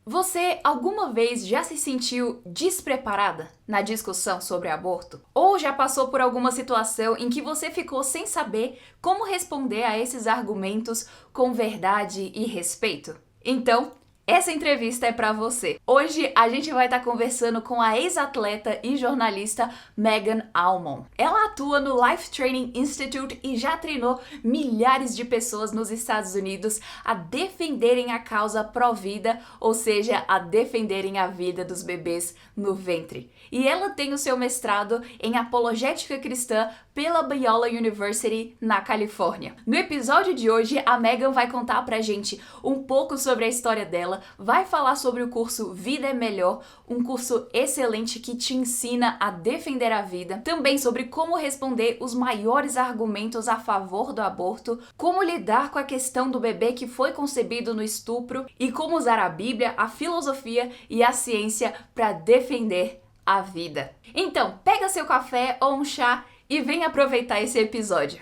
Você alguma vez já se sentiu despreparada na discussão sobre aborto? Ou já passou por alguma situação em que você ficou sem saber como responder a esses argumentos com verdade e respeito? Então, essa entrevista é para você. Hoje a gente vai estar conversando com a ex-atleta e jornalista Megan Almond. Ela atua no Life Training Institute e já treinou milhares de pessoas nos Estados Unidos a defenderem a causa pró-vida, ou seja, a defenderem a vida dos bebês no ventre. E ela tem o seu mestrado em apologética cristã pela Biola University, na Califórnia. No episódio de hoje, a Megan vai contar pra gente um pouco sobre a história dela, vai falar sobre o curso Vida é Melhor, um curso excelente que te ensina a defender a vida, também sobre como responder os maiores argumentos a favor do aborto, como lidar com a questão do bebê que foi concebido no estupro e como usar a Bíblia, a filosofia e a ciência para defender a vida. Então, pega seu café ou um chá e vem aproveitar esse episódio.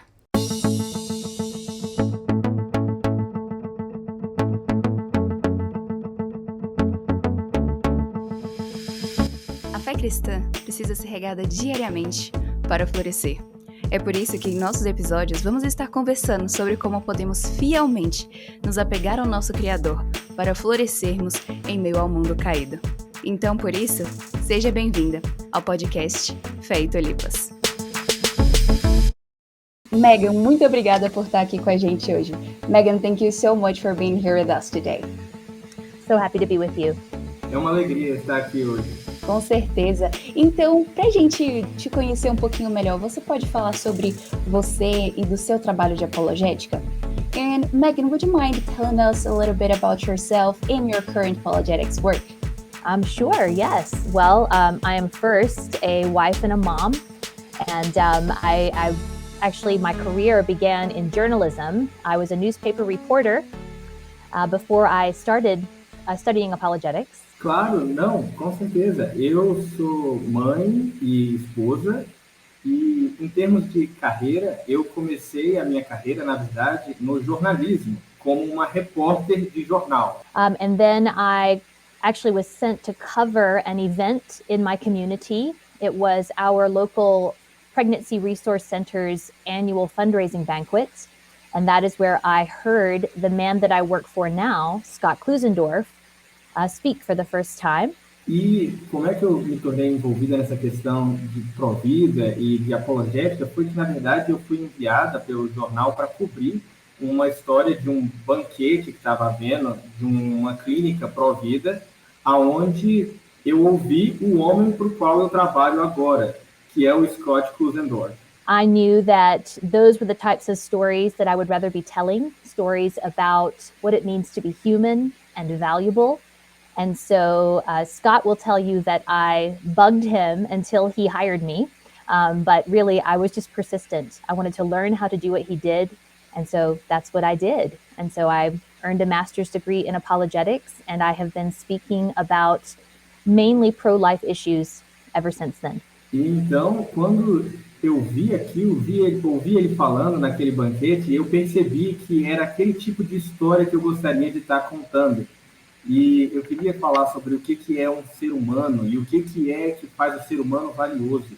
A fé cristã precisa ser regada diariamente para florescer. É por isso que em nossos episódios vamos estar conversando sobre como podemos fielmente nos apegar ao nosso Criador para florescermos em meio ao mundo caído. Então, por isso, seja bem-vinda ao podcast Fé e Tulipas. Megan, muito obrigada por estar aqui com a gente hoje. Megan, thank you so much for being here with us today. So happy to be with you. É uma alegria estar aqui hoje. Com certeza. Então, pra gente te conhecer um pouquinho melhor, você pode falar sobre você e do seu trabalho de apologética? And Megan, would you mind telling us a little bit about yourself and your current apologetics work? Sure, yes. Well, I am first a wife and a mom, and I actually, my career began in journalism. I was a newspaper reporter before I started studying apologetics. Claro, não, com certeza. Eu sou mãe e esposa e, em termos de carreira, eu comecei a minha carreira, na verdade, no jornalismo, como uma repórter de jornal. And then I actually was sent to cover an event in my community. It was our local Pregnancy Resource Center's annual fundraising banquet. And that is where I heard the man that I work for now, Scott Klusendorf, speak for the first time. E como é que eu me tornei envolvida nessa questão de pró-vida e de apologética? Foi que, na verdade, eu fui enviada pelo jornal para cobrir uma história de um banquete que estava havendo, de uma clínica pró-vida, aonde eu ouvi o homem para o qual eu trabalho agora, que é o Scott Klusendorf. I knew that those were the types of stories that I would rather be telling, stories about what it means to be human and valuable. And so Scott will tell you that I bugged him until he hired me. But really, I was just persistent. I wanted to learn how to do what he did. And so that's what I did. And so I earned a master's degree in apologetics, and I have been speaking about mainly pro-life issues ever since then. E então, quando eu vi aquilo, ouvi ele falando naquele banquete, eu percebi que era aquele tipo de história que eu gostaria de estar contando. E eu queria falar sobre o que é um ser humano e o que é que faz o ser humano valioso.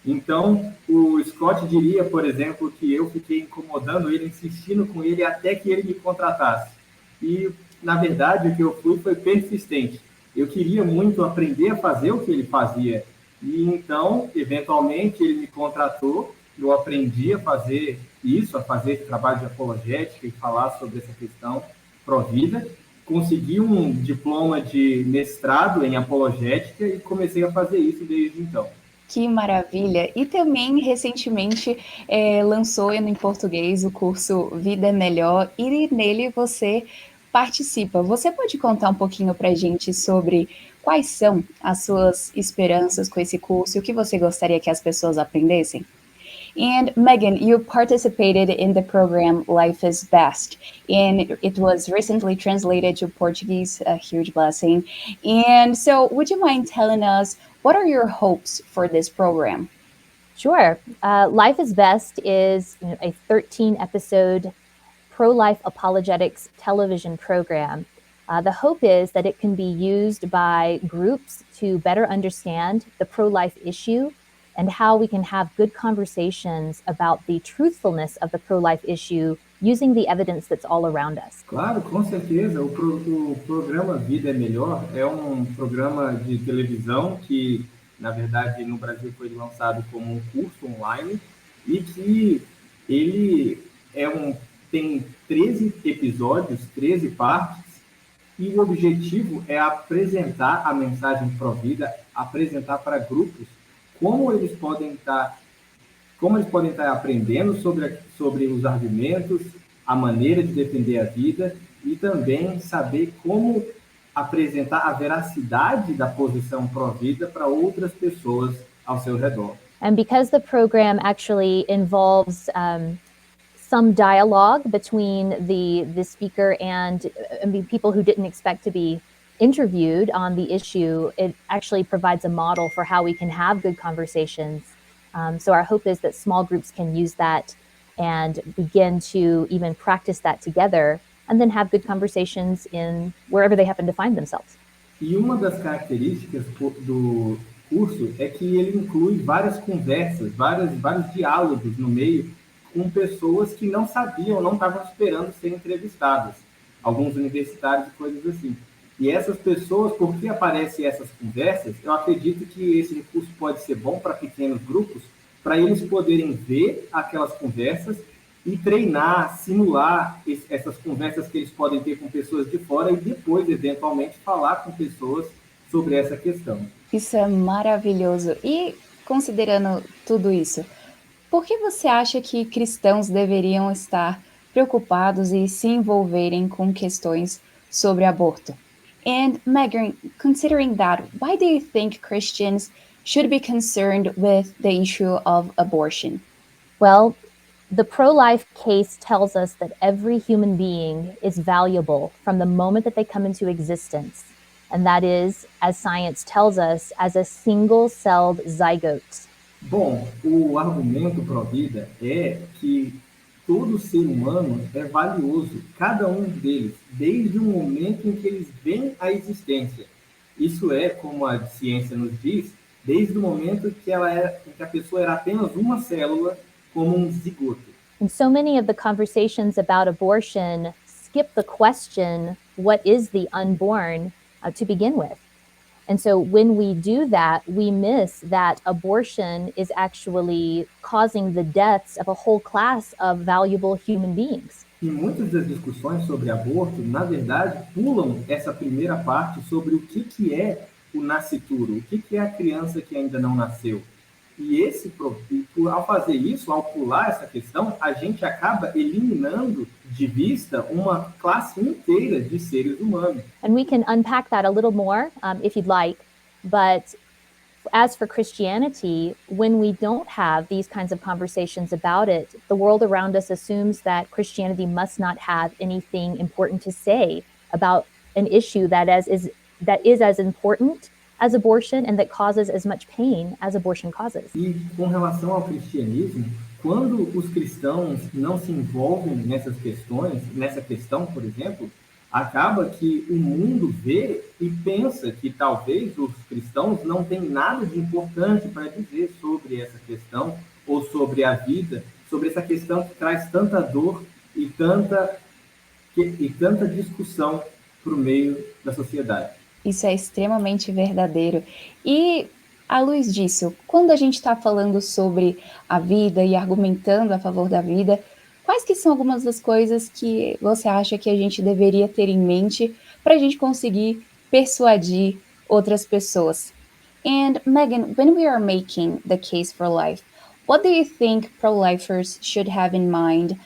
Então, o Scott diria, por exemplo, que eu fiquei incomodando ele, insistindo com ele até que ele me contratasse. E, na verdade, o que eu fui foi persistente. Eu queria muito aprender a fazer o que ele fazia. E, então, eventualmente, ele me contratou. Eu aprendi a fazer isso, a fazer esse trabalho de apologética e falar sobre essa questão pró-vida. Consegui um diploma de mestrado em apologética e comecei a fazer isso desde então. Que maravilha! E também, recentemente, lançou em português o curso Vida é Melhor e nele você participa. Você pode contar um pouquinho para a gente sobre quais são as suas esperanças com esse curso e o que você gostaria que as pessoas aprendessem? And Megan, you participated in the program Life is Best, and it was recently translated to Portuguese, a huge blessing. And so would you mind telling us what are your hopes for this program? Sure. Life is Best is a 13-episode pro-life apologetics television program The hope is that it can be used by groups to better understand the pro-life issue and how we can have good conversations about the truthfulness of the pro-life issue using the evidence that's all around us. Claro, com certeza. O programa Vida é Melhor é um programa de televisão que, na verdade, no Brasil foi lançado como um curso online e que ele tem 13 episódios, 13 partes, e o objetivo é apresentar a mensagem pró-vida, apresentar para grupos como eles podem estar aprendendo sobre os argumentos, a maneira de defender a vida e também saber como apresentar a veracidade da posição pró-vida para outras pessoas ao seu redor. And because the program actually involves some dialogue between the speaker and people who didn't expect to be interviewed on the issue, it actually provides a model for how we can have good conversations. So our hope is that small groups can use that and begin to even practice that together and then have good conversations in wherever they happen to find themselves. E uma das características do curso é que ele inclui várias conversas, vários diálogos no meio com pessoas que não sabiam, não estavam esperando ser entrevistadas, alguns universitários e coisas assim. E essas pessoas, porque aparecem essas conversas, eu acredito que esse recurso pode ser bom para pequenos grupos, para eles poderem ver aquelas conversas e treinar, simular essas conversas que eles podem ter com pessoas de fora e depois, eventualmente, falar com pessoas sobre essa questão. Isso é maravilhoso. E, considerando tudo isso, por que você acha que cristãos deveriam estar preocupados e se envolverem com questões sobre aborto? And Megan, considering that, why do you think Christians should be concerned with the issue of abortion? Well, the pro-life case tells us that every human being is valuable from the moment that they come into existence. And that is, as science tells us, as a single-celled zygote. Bom, o argumento pró-vida é que todo ser humano é valioso, cada um deles, desde o momento em que eles vêm à existência. Isso é, como a ciência nos diz, desde o momento em que a pessoa era apenas uma célula, como um zigoto. And so many of the conversations about abortion skip the question, what is the unborn, to begin with. And so when we do that, we miss that abortion is actually causing the deaths of a whole class of valuable human beings. E muitas das discussões sobre aborto, na verdade, pulam essa primeira parte sobre o que é o nascituro, o que é a criança que ainda não nasceu. E ao fazer isso, ao pular essa questão, a gente acaba eliminando de vista uma classe inteira de seres humanos. And we can unpack that a little more if you'd like. But as for Christianity, when we don't have these kinds of conversations about it, the world around us assumes that Christianity must not have anything important to say about an issue that is as important as abortion and that causes as much pain as abortion causes. E com relação ao cristianismo, quando os cristãos não se envolvem nessa questão, por exemplo, acaba que o mundo vê e pensa que talvez os cristãos não têm nada de importante para dizer sobre essa questão ou sobre a vida, sobre essa questão que traz tanta dor e tanta discussão para o meio da sociedade. Isso é extremamente verdadeiro. E, à luz disso, quando a gente está falando sobre a vida e argumentando a favor da vida, quais que são algumas das coisas que você acha que a gente deveria ter em mente para a gente conseguir persuadir outras pessoas? And, Megan, when we are making the case for life, what do you think pro-lifers should have in mind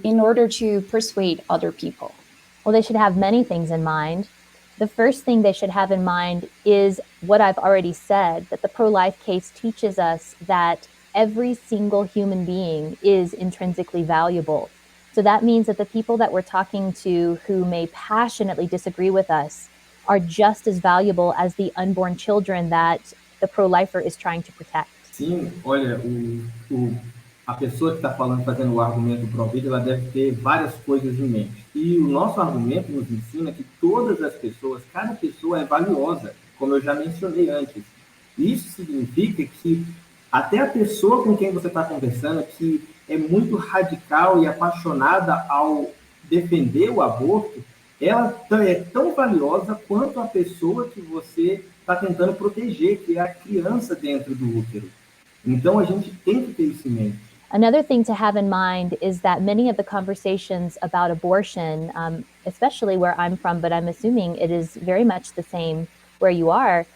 in order to persuade other people? Well, they should have many things in mind. The first thing they should have in mind is what I've already said, that the pro-life case teaches us that every single human being is intrinsically valuable. So that means that the people that we're talking to who may passionately disagree with us are just as valuable as the unborn children that the pro-lifer is trying to protect. Sim, olha, a pessoa que está falando, fazendo o argumento pró-vida, ela deve ter várias coisas em mente. E o nosso argumento nos ensina que todas as pessoas, cada pessoa é valiosa, como eu já mencionei antes. Isso significa que até a pessoa com quem você está conversando, que é muito radical e apaixonada ao defender o aborto, ela é tão valiosa quanto a pessoa que você está tentando proteger, que é a criança dentro do útero. Então, a gente tem que ter isso em mente. Another thing to have in mind is that many of the conversations about abortion, especially where I'm from, but I'm assuming it is very much the same where you are,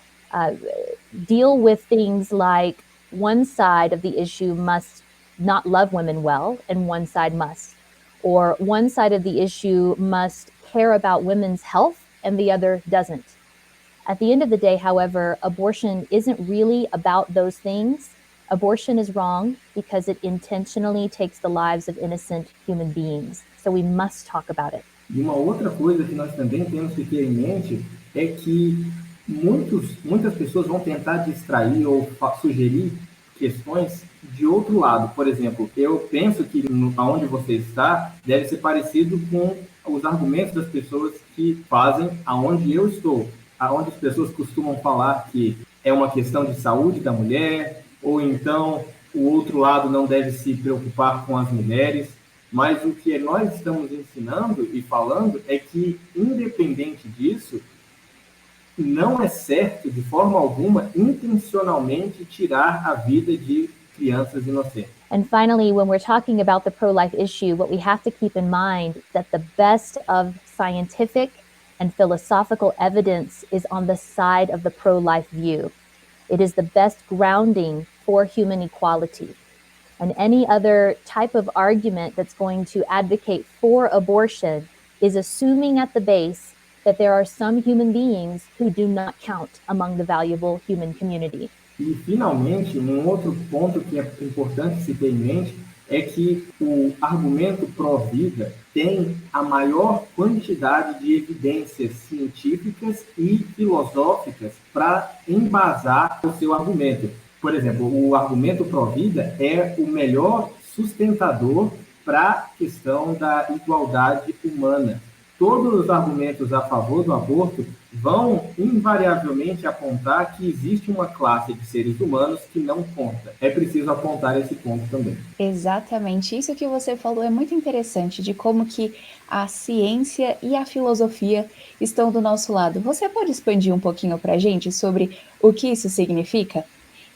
deal with things like one side of the issue must not love women well and one side must. Or one side of the issue must care about women's health and the other doesn't. At the end of the day, however, abortion isn't really about those things. Abortion is wrong because it intentionally takes the lives of innocent human beings. So we must talk about it. E uma outra coisa que nós também temos que ter em mente é que muitas pessoas vão tentar distrair ou sugerir questões de outro lado. Por exemplo, eu penso que aonde você está deve ser parecido com os argumentos das pessoas que fazem aonde eu estou. Aonde as pessoas costumam falar que é uma questão de saúde da mulher, ou então o outro lado não deve se preocupar com as mulheres, mas o que nós estamos ensinando e falando é que, independente disso, não é certo, de forma alguma, intencionalmente tirar a vida de crianças inocentes. And finally, when we're talking about the pro-life issue, what we have to keep in mind that the best of scientific and philosophical evidence is on the side of the pro-life view. It is the best grounding for human equality. And any other type of argument that's going to advocate for abortion is assuming at the base that there are some human beings who do not count among the valuable human community. E, finalmente, um outro ponto que é importante se ter em mente é que o argumento pró-vida tem a maior quantidade de evidências científicas e filosóficas para embasar o seu argumento. Por exemplo, o argumento pró-vida é o melhor sustentador para a questão da igualdade humana. Todos os argumentos a favor do aborto vão invariavelmente apontar que existe uma classe de seres humanos que não conta. É preciso apontar esse ponto também. Exatamente, isso que você falou é muito interessante, de como que a ciência e a filosofia estão do nosso lado. Você pode expandir um pouquinho para a gente sobre o que isso significa?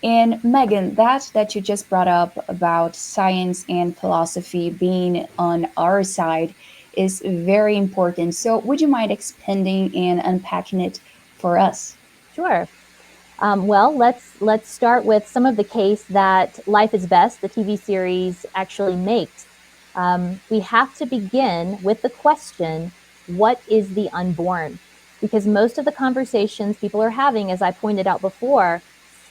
And Megan, that you just brought up about science and philosophy being on our side is very important. So would you mind expanding and unpacking it for us? Sure. Well, let's start with some of the case that Life is Best, the TV series, actually makes. We have to begin with the question, what is the unborn? Because most of the conversations people are having, as I pointed out before,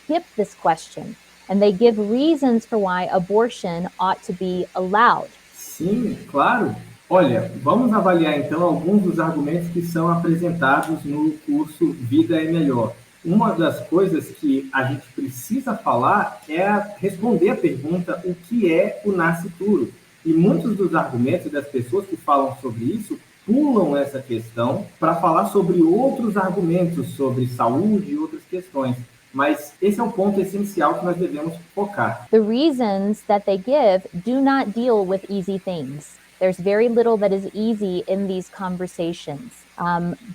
skip this question, and they give reasons for why abortion ought to be allowed. Sim, claro. Olha, vamos avaliar então alguns dos argumentos que são apresentados no curso Vida é Melhor. Uma das coisas que a gente precisa falar é responder a pergunta: o que é o nascituro? E muitos dos argumentos das pessoas que falam sobre isso pulam essa questão para falar sobre outros argumentos, sobre saúde e outras questões. Mas esse é o ponto essencial que nós devemos focar. The reasons that they give do not deal with easy things. There's very little that is easy in these conversations.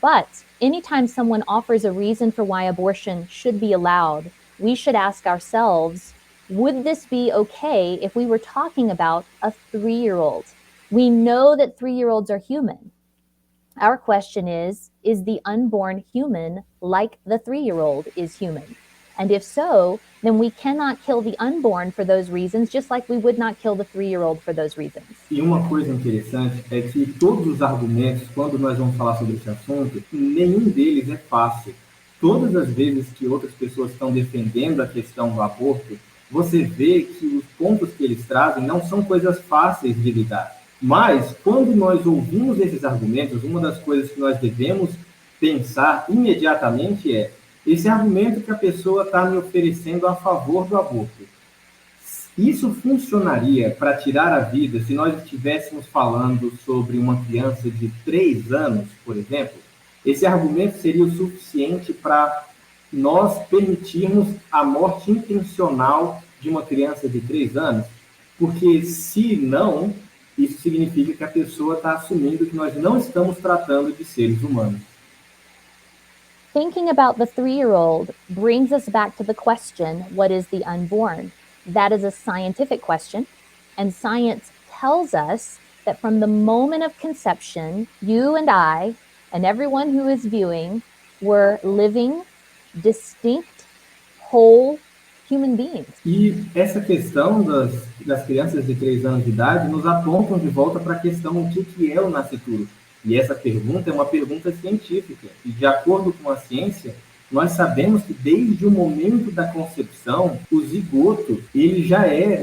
But anytime someone offers a reason for why abortion should be allowed, we should ask ourselves, would this be okay if we were talking about a 3-year-old? We know that 3-year-olds are human. Our question is the unborn human like the 3-year-old is human? And if so, then we cannot kill the unborn for those reasons, just like we would not kill the 3-year-old for those reasons. E uma coisa interessante é que todos os argumentos, quando nós vamos falar sobre esse assunto, nenhum deles é fácil. Todas as vezes que outras pessoas estão defendendo a questão do aborto, você vê que os pontos que eles trazem não são coisas fáceis de lidar. Mas, quando nós ouvimos esses argumentos, uma das coisas que nós devemos pensar imediatamente é: esse argumento que a pessoa está me oferecendo a favor do aborto, Isso funcionaria para tirar a vida se nós estivéssemos falando sobre uma criança de 3 anos, por exemplo? Esse argumento seria o suficiente para nós permitirmos a morte intencional de uma criança de 3 anos? Porque, se não, isso significa que a pessoa está assumindo que nós não estamos tratando de seres humanos. Thinking about the 3-year-old brings us back to the question, what is the unborn? That is a scientific question, and science tells us that from the moment of conception, you and I, and everyone who is viewing, were living, distinct, whole human beings. E essa questão das crianças de 3 anos de idade nos apontam de volta para a questão o que é o nascituro. E essa pergunta é uma pergunta científica. E de acordo com a ciência, nós sabemos que desde o momento da concepção, o zigoto,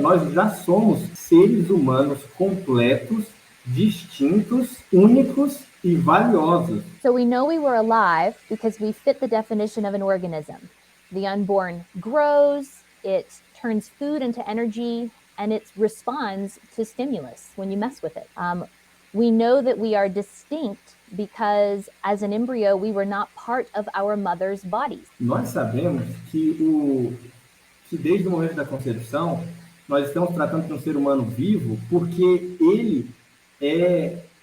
nós já somos seres humanos completos, distintos, únicos e valiosos. So we know we were alive because we fit the definition of an organism. The unborn grows, it turns food into energy, and it responds to stimulus when you mess with it. We know that we are distinct because as an embryo, we were not part of our mother's bodies. Nós sabemos que desde o momento da concepção, nós estamos tratando de um ser humano vivo porque ele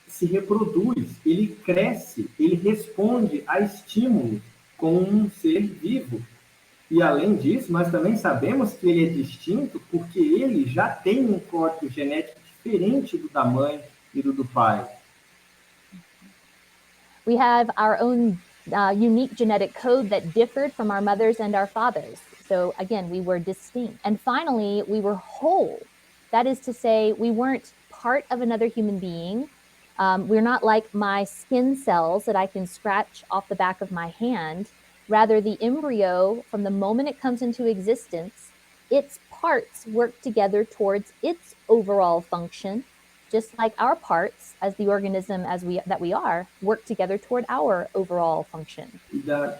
se reproduz, ele cresce, ele responde a estímulo como um ser vivo. E, além disso, nós também sabemos que ele é distinto porque ele já tem um código genético diferente do da mãe e do pai. We have our own unique genetic code that differed from our mothers and our fathers. So again, we were distinct. And finally, we were whole. That is to say, we weren't part of another human being. We're not like my skin cells that I can scratch off the back of my hand. Rather, the embryo, from the moment it comes into existence, its parts work together towards its overall function, just like our parts, as the organism that we are, work together toward our overall function.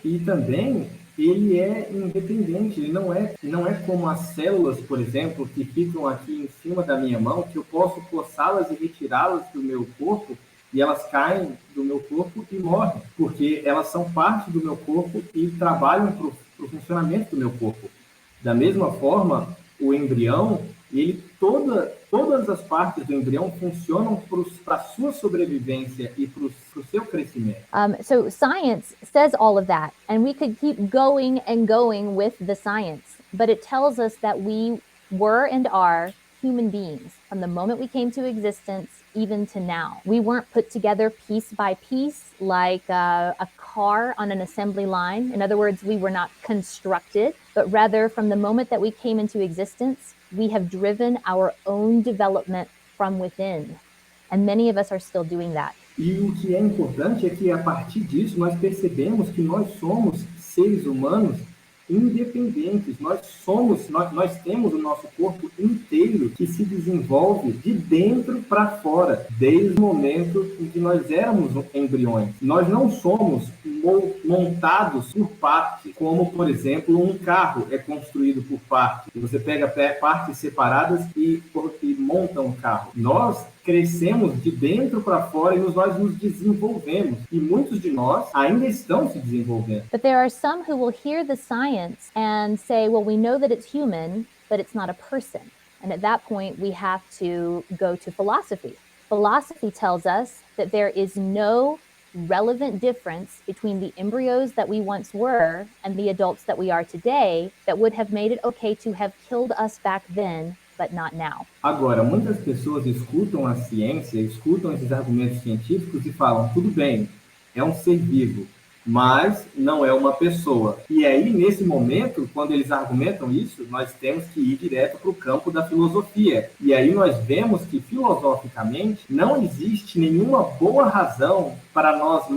E também ele é independente, ele não é como as células, por exemplo, que ficam aqui em cima da minha mão, que eu posso coçá-las e retirá-las do meu corpo, e elas caem do meu corpo e morrem, porque elas são parte do meu corpo e trabalham para o funcionamento do meu corpo. Da mesma forma, o embrião, todas as partes do embrião funcionam para a sua sobrevivência e para o seu crescimento. So science says all of that, and we could keep going and going with the science, but it tells us that we were and are human beings from the moment we came to existence even to now. We weren't put together piece by piece like a car on an assembly line. In other words, we were not constructed, but rather from the moment that we came into existence, we have driven our own development from within. And many of us are still doing that. E o que é importante é que a partir disso nós percebemos que nós somos seres humanos independentes. Nós temos o nosso corpo inteiro que se desenvolve de dentro para fora, desde o momento em que nós éramos embriões. Nós não somos montados por partes, como, por exemplo, um carro é construído por partes. Você pega partes separadas e monta um carro. Nós crescemos de dentro para fora e nós nos desenvolvemos. E muitos de nós ainda estão se desenvolvendo. But there are some who will hear the science and say, well, we know that it's human, but it's not a person. And at that point, we have to go to philosophy. Philosophy tells us that there is no relevant difference between the embryos that we once were and the adults that we are today that would have made it okay to have killed us back then, but not now. Agora, muitas pessoas escutam a ciência, escutam esses argumentos científicos e falam, tudo bem, é um ser vivo, mas não é uma pessoa. E aí, nesse momento, quando eles argumentam isso, nós temos que ir direto para o campo da filosofia. E aí nós vemos que, filosoficamente, não existe nenhuma boa razão para nós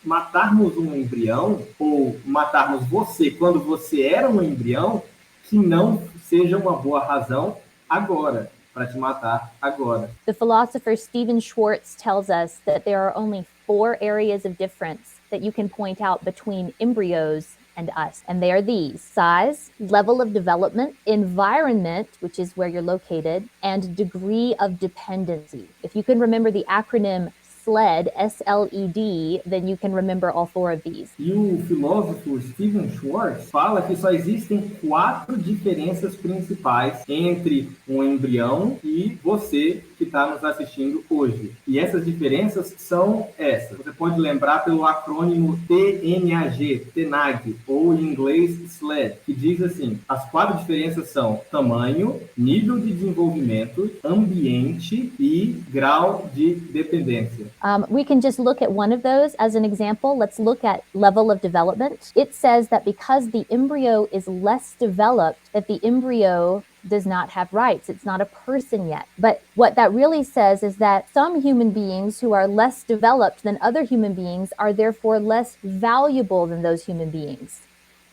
matarmos um embrião ou matarmos você quando você era um embrião, que não seja uma boa razão agora, para te matar agora. The philosopher Stephen Schwartz tells us that there are only 4 areas of difference that you can point out between embryos and us. And they are these: size, level of development, environment, which is where you're located, and degree of dependency. If you can remember the acronym SLED, S-L-E-D, then you can remember all four of these. E o filósofo Stephen Schwartz fala que só existem 4 diferenças principais entre um embrião e você que está nos assistindo hoje. E essas diferenças são essas. Você pode lembrar pelo acrônimo TNAG, TNAG, ou em inglês SLED, que diz assim: as 4 diferenças são tamanho, nível de desenvolvimento, ambiente e grau de dependência. We can just look at one of those as an example. Let's look at level of development. It says that because the embryo is less developed, that the embryo does not have rights. It's not a person yet. But what that really says is that some human beings who are less developed than other human beings are therefore less valuable than those human beings.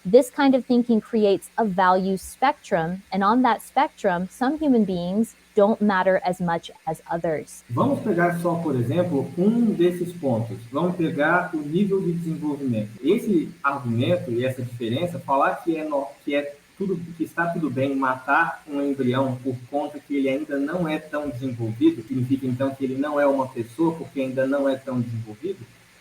This kind of thinking creates a value spectrum, and on that spectrum, some human beings don't matter as much as others. Vamos pegar só, por exemplo, um desses pontos. Vamos pegar o nível de desenvolvimento. Esse argumento e essa diferença, falar que está tudo bem matar um embrião por conta que ele ainda não é tão desenvolvido, significa então que ele não é uma pessoa porque ainda não é tão desenvolvido.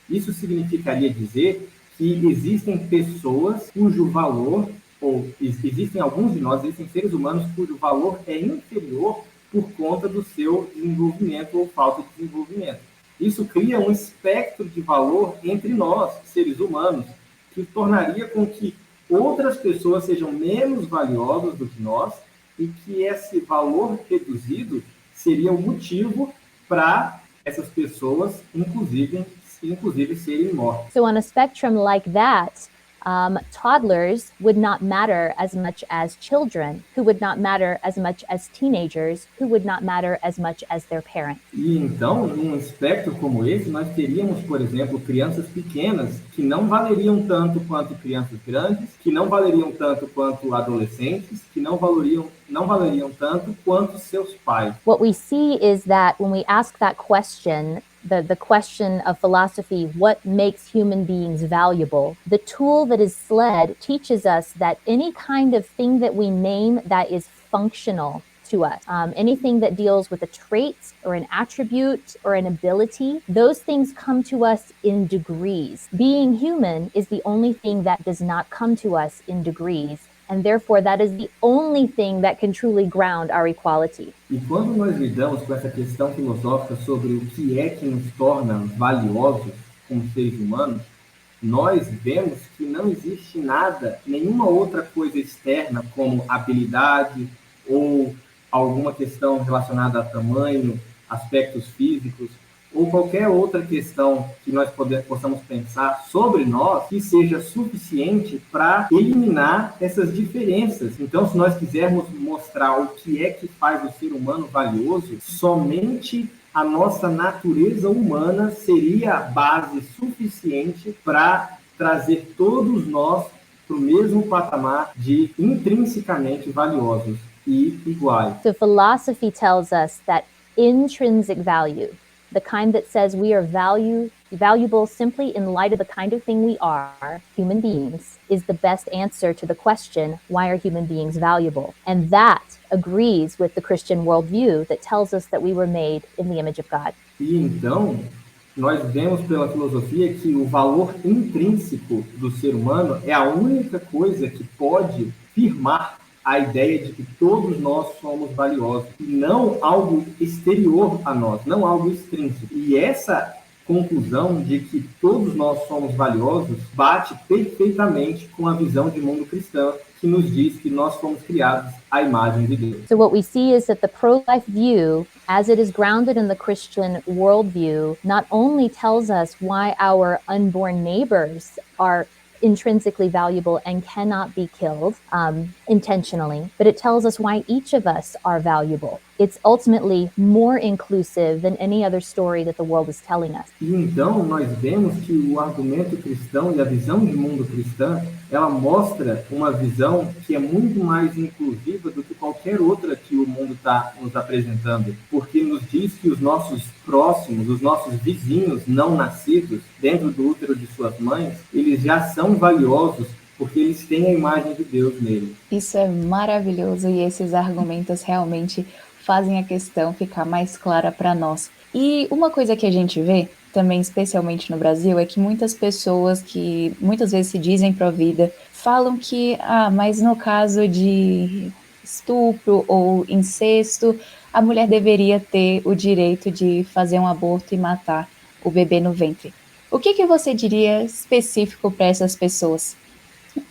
Isso significaria dizer que existem pessoas cujo valor, ou existem alguns de nós, existem seres humanos cujo valor é inferior por conta do seu desenvolvimento ou falta de desenvolvimento. Isso cria um espectro de valor entre nós, seres humanos, que tornaria com que outras pessoas sejam menos valiosas do que nós e que esse valor reduzido seria o motivo para essas pessoas, inclusive serem mortas. So on a spectrum like that, toddlers would not matter as much as children, who would not matter as much as teenagers, who would not matter as much as their parents. E então, num espectro como esse, nós teríamos, por exemplo, crianças pequenas que não valeriam tanto quanto crianças grandes, que não valeriam tanto quanto adolescentes, que não valeriam tanto quanto seus pais. What we see is that when we ask that question, the question of philosophy, what makes human beings valuable? The tool that is SLED teaches us that any kind of thing that we name that is functional to us, anything that deals with a trait or an attribute or an ability, those things come to us in degrees. Being human is the only thing that does not come to us in degrees. And therefore, that is the only thing that can truly ground our equality. E quando nós lidamos com essa questão filosófica sobre o que é que nos torna valiosos como seres humanos, nós vemos que não existe nada, nenhuma outra coisa externa, como habilidade ou alguma questão relacionada a tamanho, aspectos físicos, ou qualquer outra questão que nós possamos pensar sobre nós que seja suficiente para eliminar essas diferenças. Então, se nós quisermos mostrar o que é que faz o ser humano valioso, somente a nossa natureza humana seria a base suficiente para trazer todos nós para o mesmo patamar de intrinsecamente valiosos e iguais. So philosophy tells us that intrinsic value, the kind that says we are valuable simply in light of the kind of thing we are, human beings, is the best answer to the question, why are human beings valuable? And that agrees with the Christian worldview that tells us that we were made in the image of God. E então, nós vemos pela filosofia que o valor intrínseco do ser humano é a única coisa que pode firmar a ideia de que todos nós somos valiosos, e não algo exterior a nós, não algo extrínseco. E essa conclusão de que todos nós somos valiosos bate perfeitamente com a visão de mundo cristã, que nos diz que nós fomos criados à imagem de Deus. So what we see is that the pro-life view, as it is grounded in the Christian worldview, not only tells us why our unborn neighbors are intrinsically valuable and cannot be killed intentionally, but it tells us why each of us are valuable. It's ultimately more inclusive than any other story that the world is telling us. E então nós vemos que o argumento cristão e a visão de mundo cristã, ela mostra uma visão que é muito mais inclusiva do que qualquer outra que o mundo está nos apresentando, porque nos diz que os nossos próximos, os nossos vizinhos não nascidos, dentro do útero de suas mães, eles já são valiosos porque eles têm a imagem de Deus nele. Isso é maravilhoso e esses argumentos realmente fazem a questão ficar mais clara para nós. E uma coisa que a gente vê, também especialmente no Brasil, é que muitas pessoas que muitas vezes se dizem pró-vida falam que, mas no caso de estupro ou incesto, a mulher deveria ter o direito de fazer um aborto e matar o bebê no ventre. O que você diria específico para essas pessoas?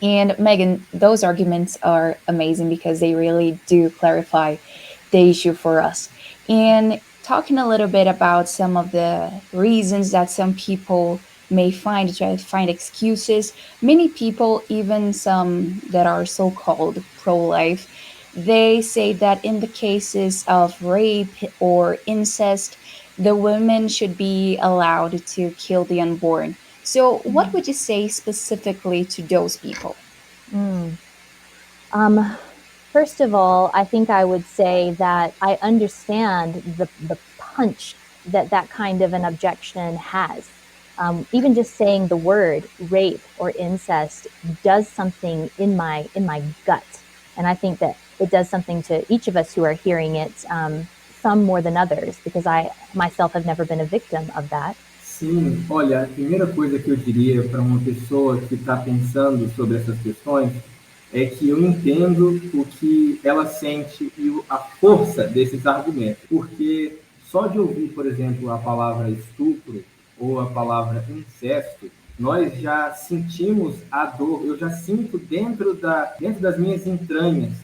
And Megan, those arguments are amazing because they really do clarify the issue for us. And talking a little bit about some of the reasons that some people may find to try to find excuses, many people, even some that are so-called pro-life, they say that in the cases of rape or incest, the women should be allowed to kill the unborn. So, what would you say specifically to those people? First of all, I think I would say that I understand the punch that that kind of an objection has. Even just saying the word rape or incest does something in my gut, and I think that it does something to each of us who are hearing it, some more than others, because I myself have never been a victim of that. Sim, olha, a primeira coisa que eu diria para uma pessoa que está pensando sobre essas questões é que eu entendo o que ela sente e a força desses argumentos, porque só de ouvir, por exemplo, a palavra estupro ou a palavra incesto, nós já sentimos a dor, eu já sinto dentro das minhas entranhas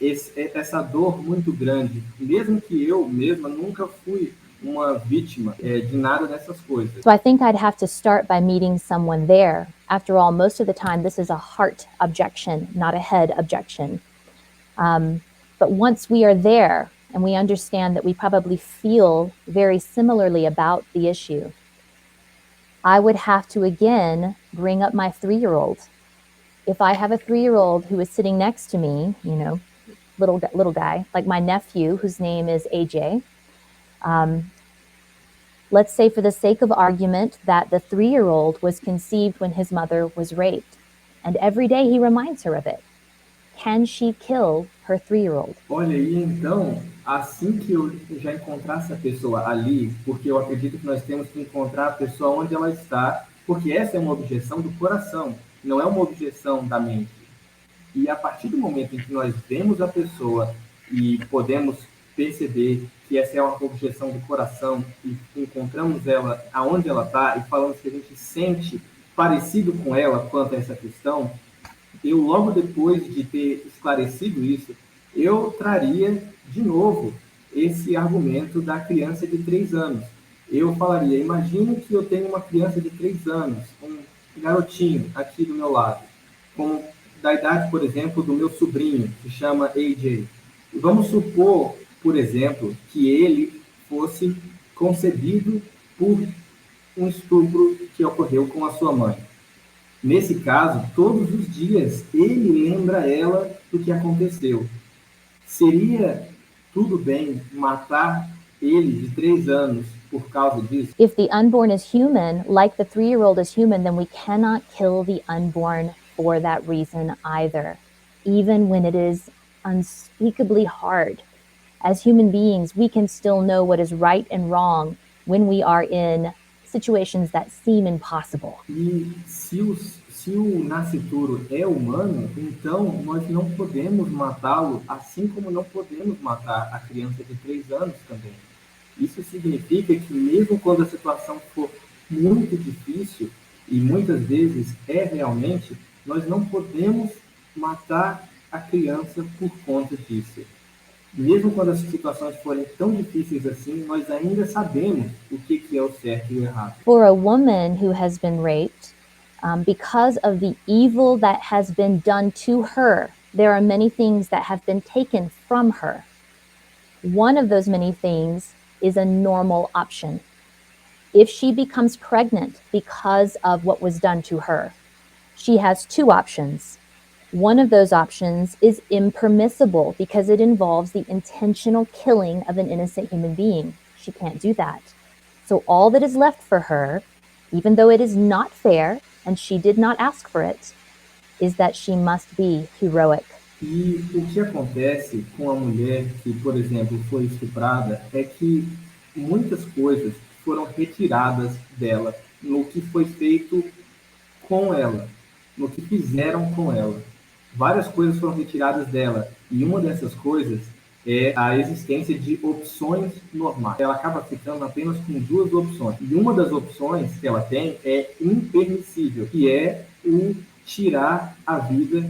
essa dor muito grande, mesmo que eu mesma nunca fui uma vítima de nada dessas coisas. So I think I'd have to start by meeting someone there. After all, most of the time, this is a heart objection, not a head objection. But once we are there and we understand that we probably feel very similarly about the issue, I would have to again bring up my 3-year-old. If I have a 3-year-old who is sitting next to me, little guy, like my nephew, whose name is AJ, let's say for the sake of argument that the 3-year-old was conceived when his mother was raped, and every day he reminds her of it. Can she kill her 3-year-old? Olha, e então, assim que eu já encontrar essa pessoa ali, porque eu acredito que nós temos que encontrar a pessoa onde ela está, porque essa é uma objeção do coração, não é uma objeção da mente. E a partir do momento em que nós vemos a pessoa e podemos perceber que essa é uma objeção do coração e encontramos ela aonde ela está e falamos que a gente sente parecido com ela quanto a essa questão, eu logo depois de ter esclarecido isso, eu traria de novo esse argumento da criança de 3 anos. Eu falaria, imagine que eu tenho uma criança de 3 anos, um garotinho aqui do meu lado, como da idade, por exemplo, do meu sobrinho, que chama AJ. E vamos supor, por exemplo, que ele fosse concebido por um estupro que ocorreu com a sua mãe. Nesse caso, todos os dias, ele lembra ela do que aconteceu. Seria tudo bem matar ele de 3 anos por causa disso? If the unborn is human, like the 3-year-old is human, then we cannot kill the unborn for that reason either, even when it is unspeakably hard. As human beings, we can still know what is right and wrong when we are in situations that seem impossible. E se o nascituro é humano, então nós não podemos matá-lo, assim como não podemos matar a criança de 3 anos também. Isso significa que mesmo quando a situação for muito difícil, e muitas vezes é realmente, nós não podemos matar a criança por conta disso. Mesmo quando as situações forem tão difíceis assim, nós ainda sabemos o que é o certo e o errado. For a woman who has been raped, because of the evil that has been done to her, there are many things that have been taken from her. One of those many things is a normal option. If she becomes pregnant because of what was done to her, she has 2 options. One of those options is impermissible because it involves the intentional killing of an innocent human being. She can't do that. So all that is left for her, even though it is not fair and she did not ask for it, is that she must be heroic. E o que acontece com a mulher que, por exemplo, foi estuprada é que muitas coisas foram retiradas dela no que foi feito com ela, no que fizeram com ela. Várias coisas foram retiradas dela e uma dessas coisas é a existência de opções normais. Ela acaba ficando apenas com duas opções. E uma das opções que ela tem é impermissível, que é o tirar a vida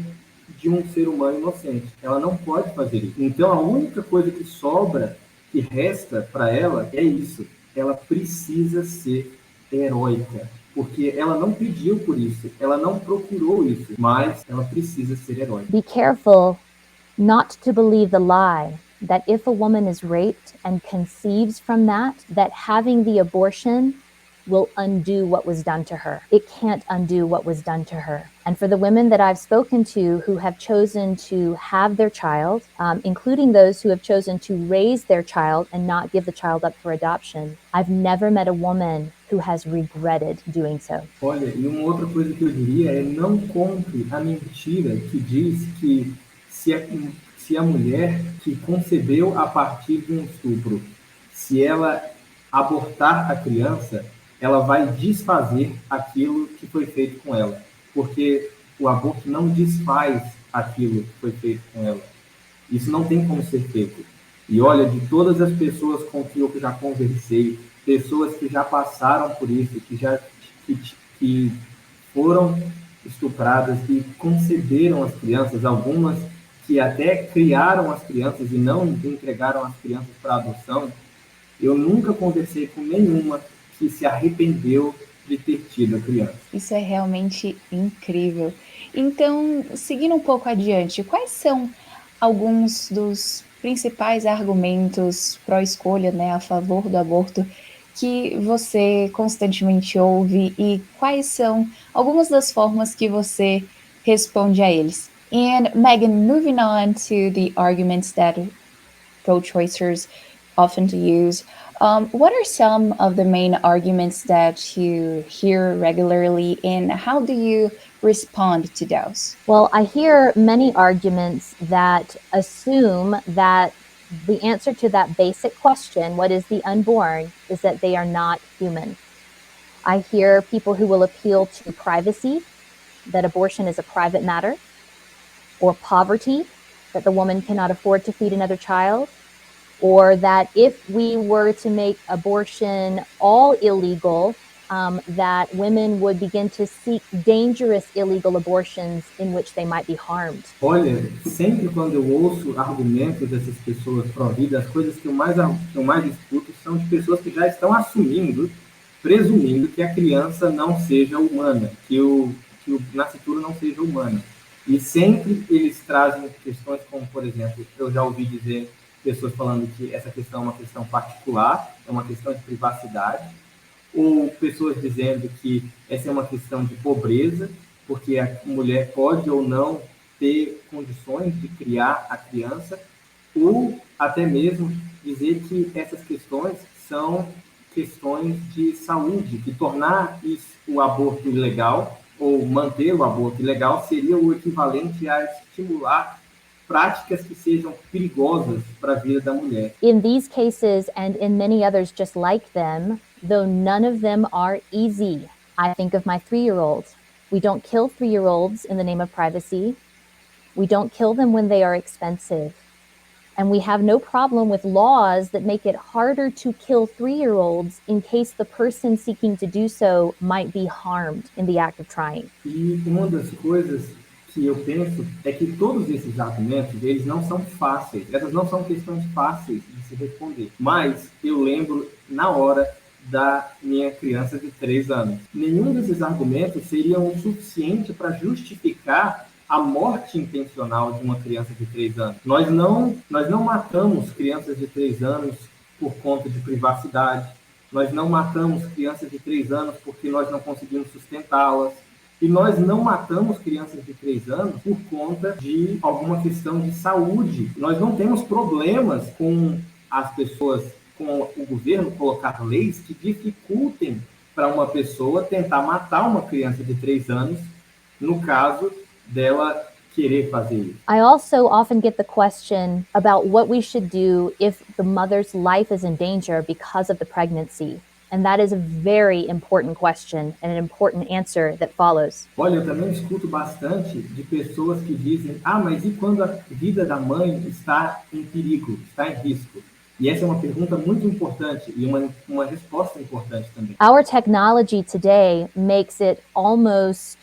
de um ser humano inocente. Ela não pode fazer isso. Então, a única coisa que sobra, que resta para ela, é isso. Ela precisa ser heróica, porque ela não pediu por isso, ela não procurou isso, mas ela precisa ser heróica. Be careful not to believe the lie that if a woman is raped and conceives from that having the abortion will undo what was done to her. It can't undo what was done to her. And for the women that I've spoken to who have chosen to have their child, including those who have chosen to raise their child and not give the child up for adoption, I've never met a woman who has regretted doing so. Olha, e uma outra coisa que eu diria é não compre a mentira que diz que se a mulher que concebeu a partir de um estupro, se ela abortar a criança, ela vai desfazer aquilo que foi feito com ela, porque o aborto não desfaz aquilo que foi feito com ela. Isso não tem como ser feito. E olha, de todas as pessoas com que eu já conversei, pessoas que já passaram por isso, que foram estupradas e conceberam as crianças, algumas que até criaram as crianças e não entregaram as crianças para adoção, eu nunca conversei com nenhuma que se arrependeu de ter tido a criança. Isso é realmente incrível. Então, seguindo um pouco adiante, quais são alguns dos principais argumentos pró-escolha, né, a favor do aborto, que você constantemente ouve e quais são algumas das formas que você responde a eles? And Megan, moving on to the arguments that pro-choicers often use, what are some of the main arguments that you hear regularly, and how do you respond to those? Well, I hear many arguments that assume that the answer to that basic question, what is the unborn, is that they are not human. I hear people who will appeal to privacy, that abortion is a private matter, or poverty, that the woman cannot afford to feed another child, or that if we were to make abortion all illegal, that women would begin to seek dangerous illegal abortions in which they might be harmed. Olha, sempre quando eu ouço argumentos dessas pessoas pró-vida, as coisas que eu mais escuto são de pessoas que já estão presumindo que a criança não seja humana, que o nascituro não seja humano. E sempre eles trazem questões como, por exemplo, eu já ouvi dizer pessoas falando que essa questão é uma questão particular, é uma questão de privacidade, ou pessoas dizendo que essa é uma questão de pobreza, porque a mulher pode ou não ter condições de criar a criança, ou até mesmo dizer que essas questões são questões de saúde, que tornar o aborto ilegal ou manter o aborto ilegal seria o equivalente a estimular práticas que sejam perigosas para a vida da mulher. In these cases and in many others just like them, though none of them are easy, I think of my 3-year-old. We don't kill 3-year-olds in the name of privacy. We don't kill them when they are expensive. And we have no problem with laws that make it harder to kill 3-year-olds in case the person seeking to do so might be harmed in the act of trying. E uma das coisas que eu penso é que todos esses argumentos, eles não são fáceis, essas não são questões fáceis de se responder. Mas eu lembro na hora da minha criança de 3 anos. Nenhum desses argumentos seria o suficiente para justificar a morte intencional de uma criança de 3 anos. Nós não matamos crianças de 3 anos por conta de privacidade. Nós não matamos crianças de 3 anos porque nós não conseguimos sustentá-las. E nós não matamos crianças de 3 anos por conta de alguma questão de saúde. Nós não temos problemas com as pessoas, com o governo colocar leis que dificultem para uma pessoa tentar matar uma criança de 3 anos, no caso dela querer fazer isso. I also often get the question about what we should do if the mother's life is in danger because of the pregnancy. And that is a very important question and an important answer that follows. Olha, eu também escuto bastante de pessoas que dizem: ah, mas e quando a vida da mãe está em perigo, está em risco? E essa é uma pergunta muito importante e uma resposta importante também. Our technology today makes it almost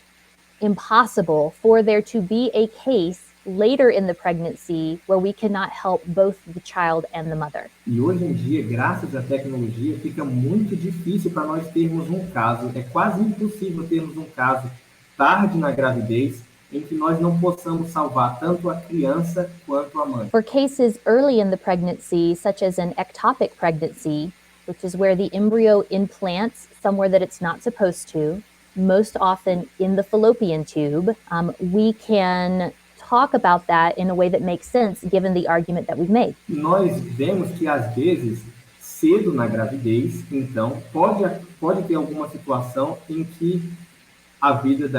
impossible for there to be a case later in the pregnancy where we cannot help both the child and the mother. E hoje em dia, graças à tecnologia, fica muito difícil para nós termos um caso, é quase impossível termos um caso tarde na gravidez em que nós não possamos salvar tanto a criança quanto a mãe. For cases early in the pregnancy, such as an ectopic pregnancy, which is where the embryo implants somewhere that it's not supposed to, most often in the fallopian tube, we can talk about that in a way that makes sense given the argument that we've made. Nós vemos que, às vezes, cedo na gravidez, então, pode ter alguma situação em que a vida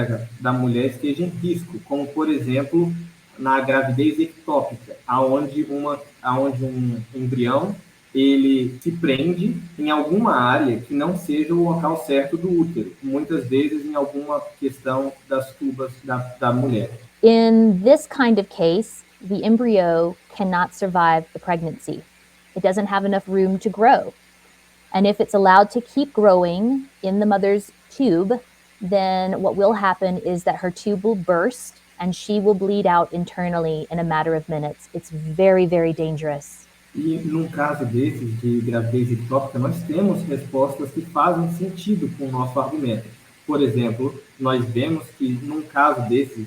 da mulher esteja em risco, como, por exemplo, na gravidez ectópica, aonde um embrião ele se prende em alguma área que não seja o local certo do útero, muitas vezes em alguma questão das tubas da mulher. In this kind of case, the embryo cannot survive the pregnancy. It doesn't have enough room to grow. And if it's allowed to keep growing in the mother's tube, then what will happen is that her tube will burst and she will bleed out internally in a matter of minutes. It's very, very dangerous. E num caso desses de gravidez ectópica, nós temos respostas que fazem sentido com o nosso argumento. Por exemplo, nós vemos que num caso desse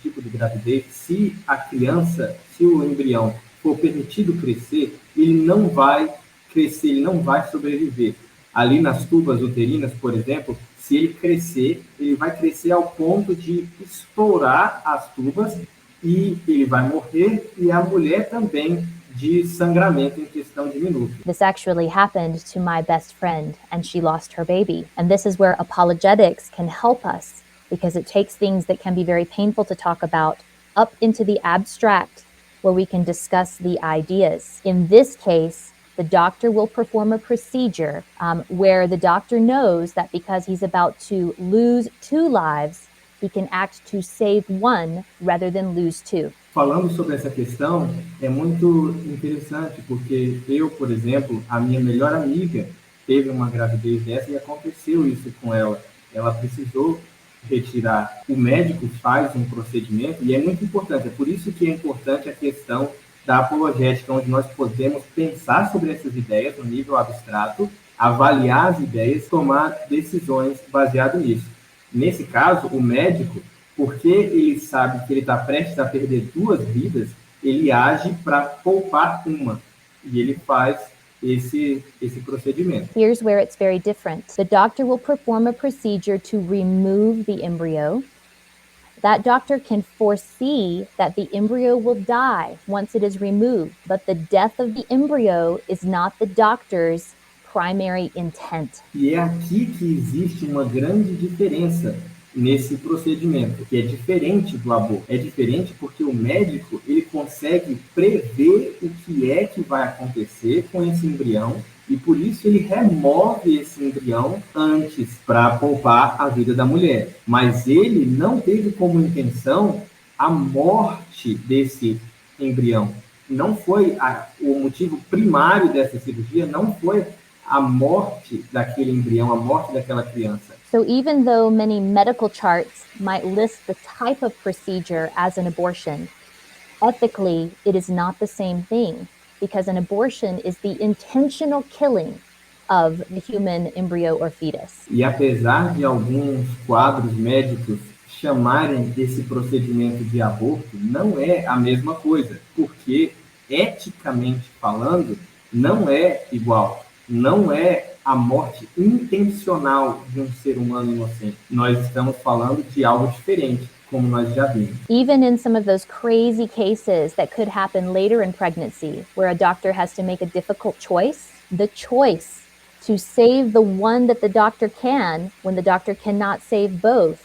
tipo de gravidez, se o embrião for permitido crescer, ele não vai crescer, ele não vai sobreviver. Ali nas tubas uterinas, por exemplo, se ele crescer, ele vai crescer ao ponto de estourar as tubas e ele vai morrer, e a mulher também, de sangramento em questão de minutos. This actually happened to my best friend, and she lost her baby. And this is where apologetics can help us, because it takes things that can be very painful to talk about up into the abstract, where we can discuss the ideas. In this case, the doctor will perform a procedure where the doctor knows that because he's about to lose 2 lives, he can act to save 1 rather than lose 2. Falando sobre essa questão, é muito interessante, porque eu, por exemplo, a minha melhor amiga teve uma gravidez dessa e aconteceu isso com ela. Ela precisou retirar. O médico faz um procedimento e é muito importante. É por isso que é importante a questão da apologética, onde nós podemos pensar sobre essas ideias no nível abstrato, avaliar as ideias, tomar decisões baseado nisso. Nesse caso, o médico, porque ele sabe que ele está prestes a perder 2 vidas, ele age para poupar uma. E ele faz esse procedimento. Here's where it's very different. The doctor will perform a procedure to remove the embryo. That doctor can foresee that the embryo will die once it is removed, but the death of the embryo is not the doctor's primary intent. E é aqui que existe uma grande diferença nesse procedimento, que é diferente do aborto. É diferente porque o médico ele consegue prever o que é que vai acontecer com esse embrião e por isso ele remove esse embrião antes para poupar a vida da mulher. Mas ele não teve como intenção a morte desse embrião. Não foi o motivo primário dessa cirurgia, não foi a morte daquele embrião, a morte daquela criança. So even though many medical charts might list the type of procedure as an abortion, ethically it is not the same thing, because an abortion is the intentional killing of the human embryo or fetus. E apesar de alguns quadros médicos chamarem esse procedimento de aborto, não é a mesma coisa, porque eticamente falando, não é igual. Não é a morte intencional de um ser humano inocente. Nós estamos falando de algo diferente, como nós já vimos. Even in some of those crazy cases that could happen later in pregnancy, where a doctor has to make a difficult choice, the choice to save the one that the doctor can, when the doctor cannot save both,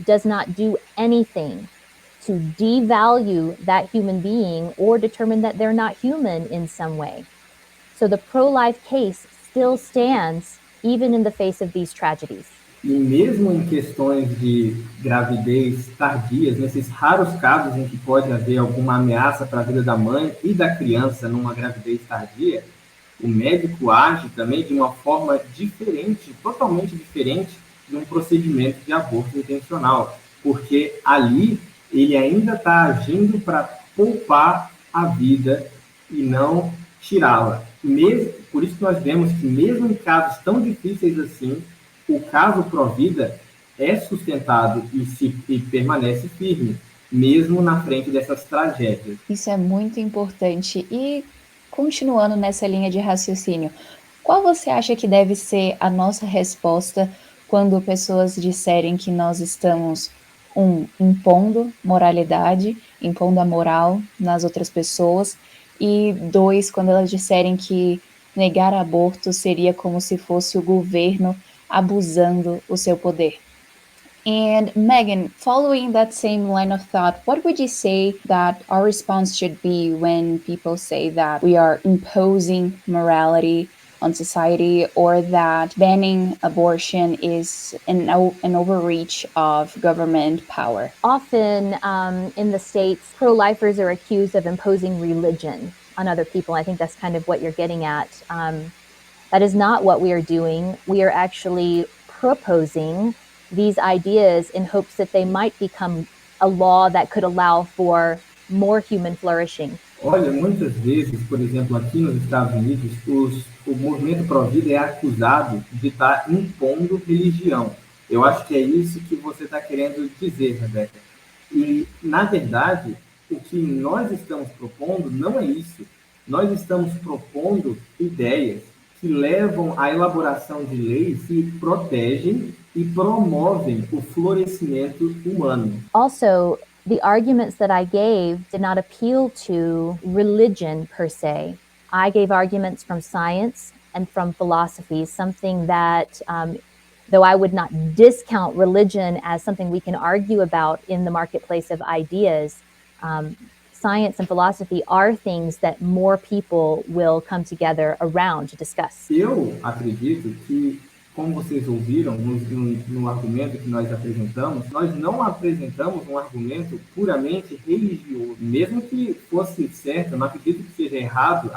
does not do anything to devalue that human being or determine that they're not human in some way. So the pro-life case still stands even in the face of these tragedies. E mesmo em questões de gravidez tardias, nesses raros casos em que pode haver alguma ameaça para a vida da mãe e da criança numa gravidez tardia, o médico age também de uma forma diferente, totalmente diferente de um procedimento de aborto intencional, porque ali ele ainda está agindo para poupar a vida e não tirá-la. Por isso que nós vemos que mesmo em casos tão difíceis assim, o caso pró-vida é sustentado e permanece firme, mesmo na frente dessas tragédias. Isso é muito importante. E, continuando nessa linha de raciocínio, qual você acha que deve ser a nossa resposta quando pessoas disserem que nós estamos, impondo moralidade, impondo a moral nas outras pessoas, e 2, quando elas disserem que negar aborto seria como se fosse o governo abusando o seu poder? And Megan, following that same line of thought, what would you say that our response should be when people say that we are imposing morality on society, or that banning abortion is an overreach of government power? Often in the States, pro-lifers are accused of imposing religion on other people. I think that's kind of what you're getting at. That is not what we are doing. We are actually proposing these ideas in hopes that they might become a law that could allow for more human flourishing. Olha, muitas vezes, por exemplo, aqui nos Estados Unidos, o movimento pró-vida é acusado de estar impondo religião. Eu acho que é isso que você está querendo dizer, Rebeca. E, na verdade, o que nós estamos propondo não é isso. Nós estamos propondo ideias que levam à elaboração de leis que protegem e promovem o florescimento humano. Also, the arguments that I gave did not appeal to religion per se. I gave arguments from science and from philosophy, something that, though I would not discount religion as something we can argue about in the marketplace of ideas, science and philosophy are things that more people will come together around to discuss. Eu acredito que, como vocês ouviram no argumento que nós apresentamos, nós não apresentamos um argumento puramente religioso. Mesmo que fosse certo, eu não acredito que seja errado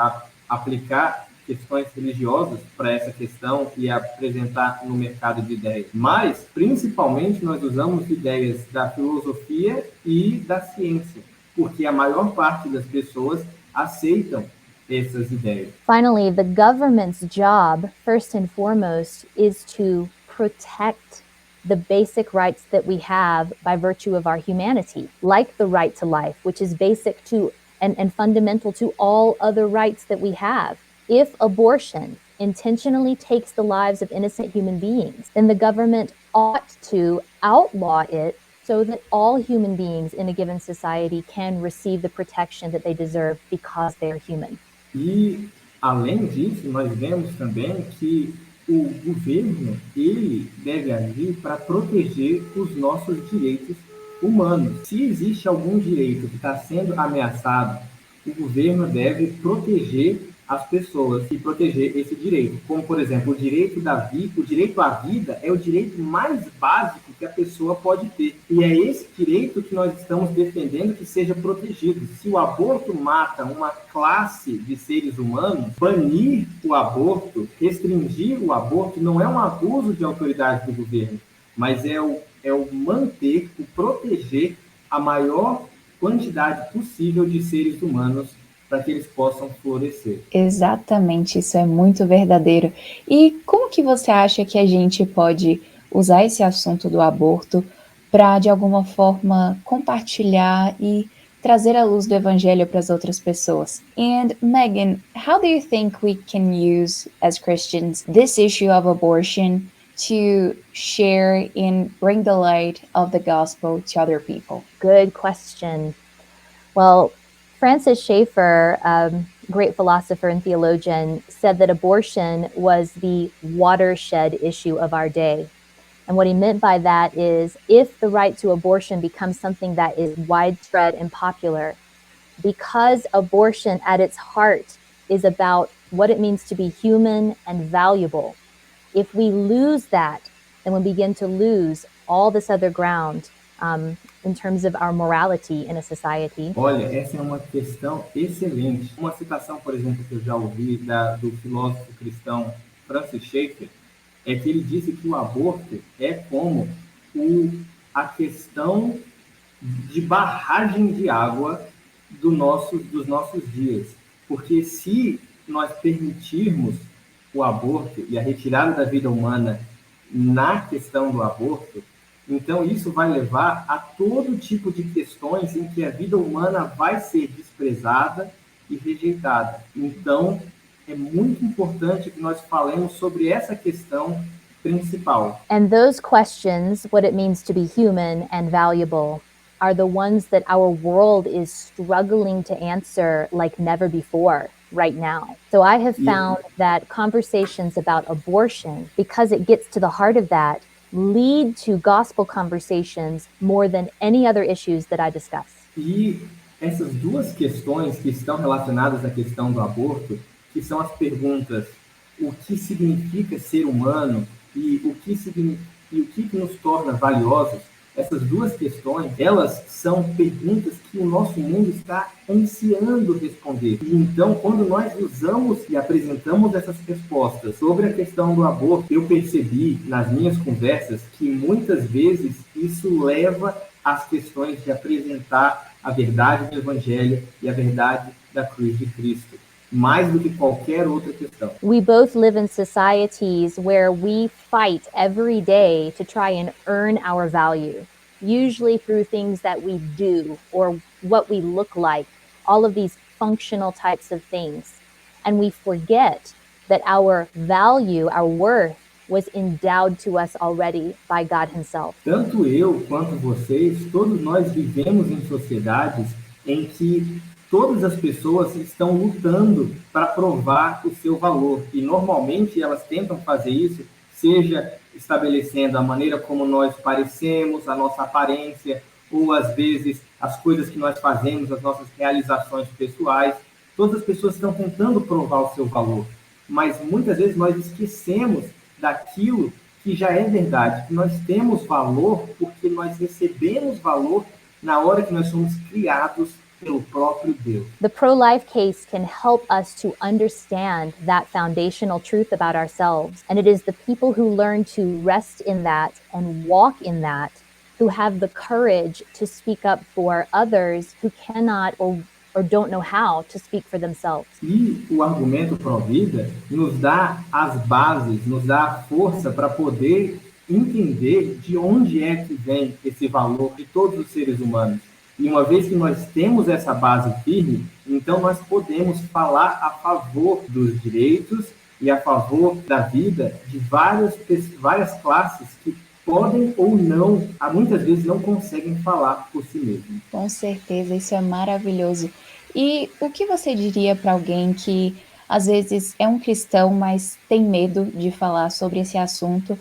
aplicar questões religiosas para essa questão e apresentar no mercado de ideias. Mas, principalmente, nós usamos ideias da filosofia e da ciência, porque a maior parte das pessoas aceitam essas ideias. Finally, the government's job, first and foremost, is to protect the basic rights that we have by virtue of our humanity, like the right to life, which is basic to and fundamental to all other rights that we have. If abortion intentionally takes the lives of innocent human beings, then the government ought to outlaw it so that all human beings in a given society can receive the protection that they deserve because they are human. E, além disso, nós vemos também que o governo, ele deve agir para proteger os nossos direitos humanos. Se existe algum direito que está sendo ameaçado, o governo deve proteger as pessoas e proteger esse direito. Como, por exemplo, o direito à vida é o direito mais básico que a pessoa pode ter. E é esse direito que nós estamos defendendo que seja protegido. Se o aborto mata uma classe de seres humanos, banir o aborto, restringir o aborto, não é um abuso de autoridade do governo, mas é o manter, o proteger a maior quantidade possível de seres humanos para que eles possam florescer. Exatamente, isso é muito verdadeiro. E como que você acha que a gente pode usar esse assunto do aborto para, de alguma forma, compartilhar e trazer a luz do evangelho para as outras pessoas? And Megan, how do you think we can use, as Christians, this issue of abortion to share and bring the light of the gospel to other people? Good question. Well, Francis Schaeffer, great philosopher and theologian, said that abortion was the watershed issue of our day. And what he meant by that is if the right to abortion becomes something that is widespread and popular, because abortion at its heart is about what it means to be human and valuable, if we lose that, then we begin to lose all this other ground in terms of our morality in a society. Olha, essa é uma questão excelente. Uma citação, por exemplo, que eu já ouvi do filósofo cristão Francis Schaeffer, é que ele disse que o aborto é como a questão de barragem de água dos nossos dias. Porque se nós permitirmos o aborto e a retirada da vida humana na questão do aborto, então isso vai levar a todo tipo de questões em que a vida humana vai ser desprezada e rejeitada. Então, é muito importante que nós falemos sobre essa questão principal. And those questions, what it means to be human and valuable, are the ones that our world is struggling to answer like never before right now. So I have found that conversations about abortion, because it gets to the heart of that, lead to gospel conversations more than any other issues that I discuss. E essas duas questões que estão relacionadas à questão do aborto, que são as perguntas: o que significa ser humano e o que nos torna valiosos, essas duas questões, elas são perguntas que o nosso mundo está ansiando responder. E então, quando nós usamos e apresentamos essas respostas sobre a questão do aborto, eu percebi nas minhas conversas que muitas vezes isso leva às questões de apresentar a verdade do Evangelho e a verdade da cruz de Cristo, mais do que qualquer outra questão. We both live in societies where we fight every day to try and earn our value, usually through things that we do or what we look like, all of these functional types of things. And we forget that our value, our worth, was endowed to us already by God Himself. Tanto eu quanto vocês, todos nós vivemos em sociedades em que todas as pessoas estão lutando para provar o seu valor. E normalmente elas tentam fazer isso, seja estabelecendo a maneira como nós parecemos, a nossa aparência, ou às vezes as coisas que nós fazemos, as nossas realizações pessoais. Todas as pessoas estão tentando provar o seu valor. Mas muitas vezes nós esquecemos daquilo que já é verdade, que nós temos valor porque nós recebemos valor na hora que nós somos criados pelo próprio Deus. The pro-life case can help us to understand that foundational truth about ourselves. And it is the people who learn to rest in that and walk in that who have the courage to speak up for others who cannot or don't know how to speak for themselves. E o argumento pró-vida nos dá as bases, nos dá a força para poder entender de onde é que vem esse valor de todos os seres humanos. E uma vez que nós temos essa base firme, então nós podemos falar a favor dos direitos e a favor da vida de várias classes que podem ou não, muitas vezes não conseguem falar por si mesmos. Com certeza, isso é maravilhoso. E o que você diria para alguém que às vezes é um cristão, mas tem medo de falar sobre esse assunto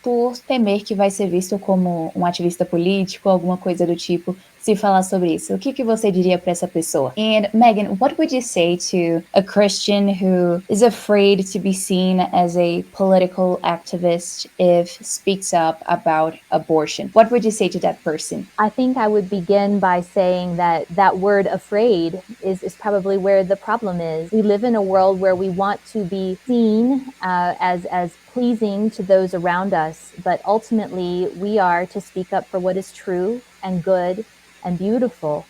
por temer que vai ser visto como um ativista político, alguma coisa do tipo, se falar sobre isso? O que você diria para essa pessoa? And Megan, what would you say to a Christian who is afraid to be seen as a political activist if speaks up about abortion? What would you say to that person? I think I would begin by saying that word afraid is probably where the problem is. We live in a world where we want to be seen as pleasing to those around us, but ultimately we are to speak up for what is true and good and beautiful.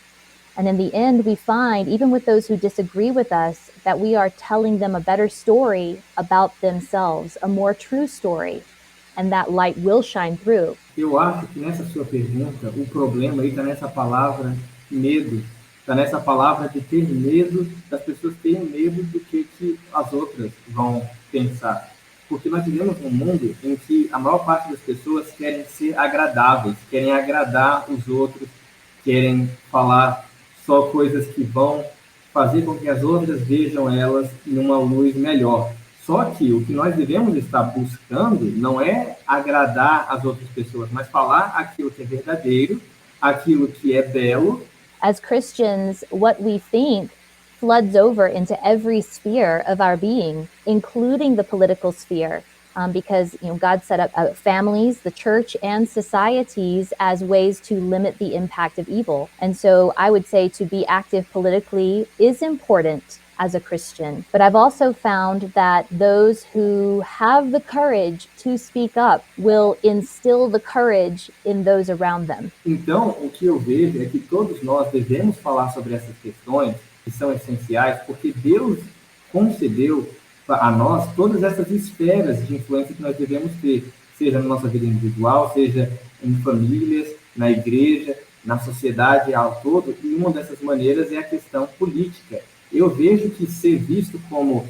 And in the end, we find, even with those who disagree with us, that we are telling them a better story about themselves, a more true story, and that light will shine through. Eu acho que nessa sua pergunta, o problema aí está nessa palavra medo, está nessa palavra de ter medo, das pessoas terem medo do que as outras vão pensar. Porque nós vivemos num mundo em que a maior parte das pessoas querem ser agradáveis, querem agradar os outros, querem falar só coisas que vão fazer com que as outras vejam elas numa luz melhor. Só que o que nós devemos estar buscando não é agradar as outras pessoas, mas falar aquilo que é verdadeiro, aquilo que é belo. As Christians, what we think floods over into every sphere of our being, including the political sphere. Because God set up families, the church, and societies as ways to limit the impact of evil. And so I would say to be active politically is important as a Christian. But I've also found that those who have the courage to speak up will instill the courage in those around them. Então, o que eu vejo é que todos nós devemos falar sobre essas questões que são essenciais, porque Deus concedeu a nós todas essas esferas de influência que nós devemos ter, seja na nossa vida individual, seja em famílias, na igreja, na sociedade ao todo, e uma dessas maneiras é a questão política. Eu vejo que ser visto como,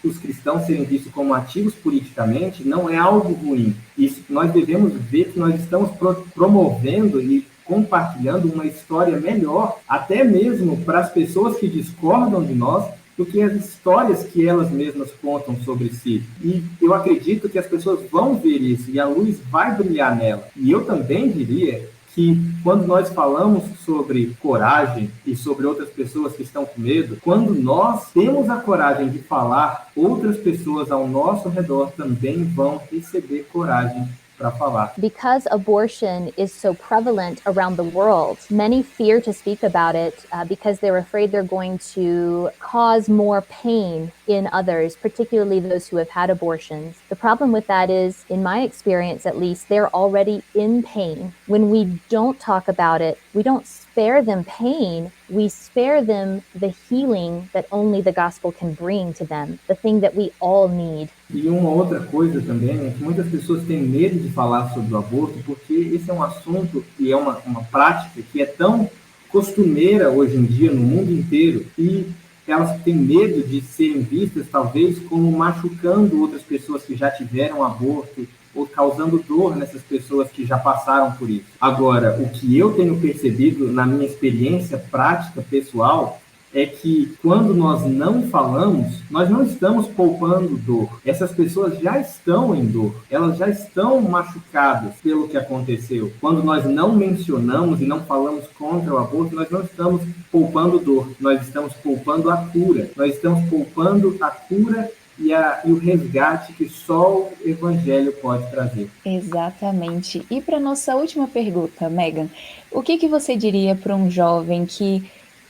os cristãos serem vistos como ativos politicamente não é algo ruim. Isso, nós devemos ver que nós estamos promovendo e compartilhando uma história melhor, até mesmo para as pessoas que discordam de nós, do que as histórias que elas mesmas contam sobre si. E eu acredito que as pessoas vão ver isso e a luz vai brilhar nela. E eu também diria que quando nós falamos sobre coragem e sobre outras pessoas que estão com medo, quando nós temos a coragem de falar, outras pessoas ao nosso redor também vão receber coragem para falar. Because abortion is so prevalent around the world, many fear to speak about it because they're afraid they're going to cause more pain in others, particularly those who have had abortions. The problem with that is, in my experience at least, they're already in pain. When we don't talk about it, we don't spare them pain, we spare them the healing that only the gospel can bring to them, the thing that we all need. E uma outra coisa também é que muitas pessoas têm medo de falar sobre o aborto porque esse é um assunto e é uma prática que é tão costumeira hoje em dia no mundo inteiro e elas têm medo de serem vistas talvez como machucando outras pessoas que já tiveram aborto ou causando dor nessas pessoas que já passaram por isso. Agora, o que eu tenho percebido na minha experiência prática pessoal é que quando nós não falamos, nós não estamos poupando dor. Essas pessoas já estão em dor, elas já estão machucadas pelo que aconteceu. Quando nós não mencionamos e não falamos contra o aborto, nós não estamos poupando dor, nós estamos poupando a cura. Nós estamos poupando a cura e o resgate que só o Evangelho pode trazer. Exatamente. E para nossa última pergunta, Megan, o que você diria para um jovem que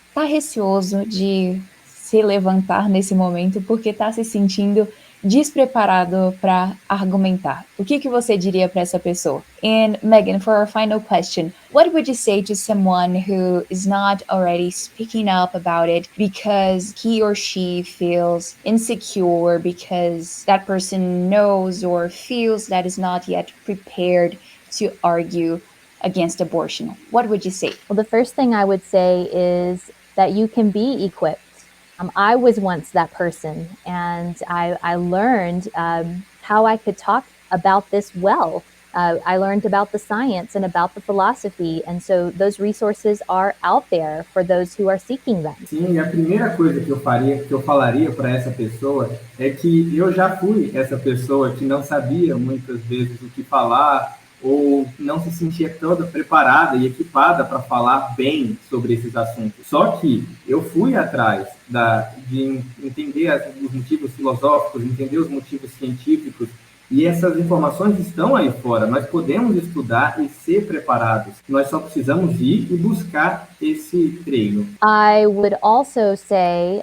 está receoso de se levantar nesse momento porque está se sentindo despreparado para argumentar? O que você diria para essa pessoa? And Megan, for our final question, what would you say to someone who is not already speaking up about it because he or she feels insecure because that person knows or feels that is not yet prepared to argue against abortion? What would you say? Well, the first thing I would say is that you can be equipped. I was once that person, and I learned how I could talk about this well. I learned about the science and about the philosophy, and so those resources are out there for those who are seeking them. Sim, a primeira coisa que eu falaria para essa pessoa é que eu já fui essa pessoa que não sabia muitas vezes o que falar, ou não se sentia toda preparada e equipada para falar bem sobre esses assuntos. Só que eu fui atrás de entender os motivos filosóficos, entender os motivos científicos, e essas informações estão aí fora. Nós podemos estudar e ser preparados. Nós só precisamos ir e buscar esse treino. I would also say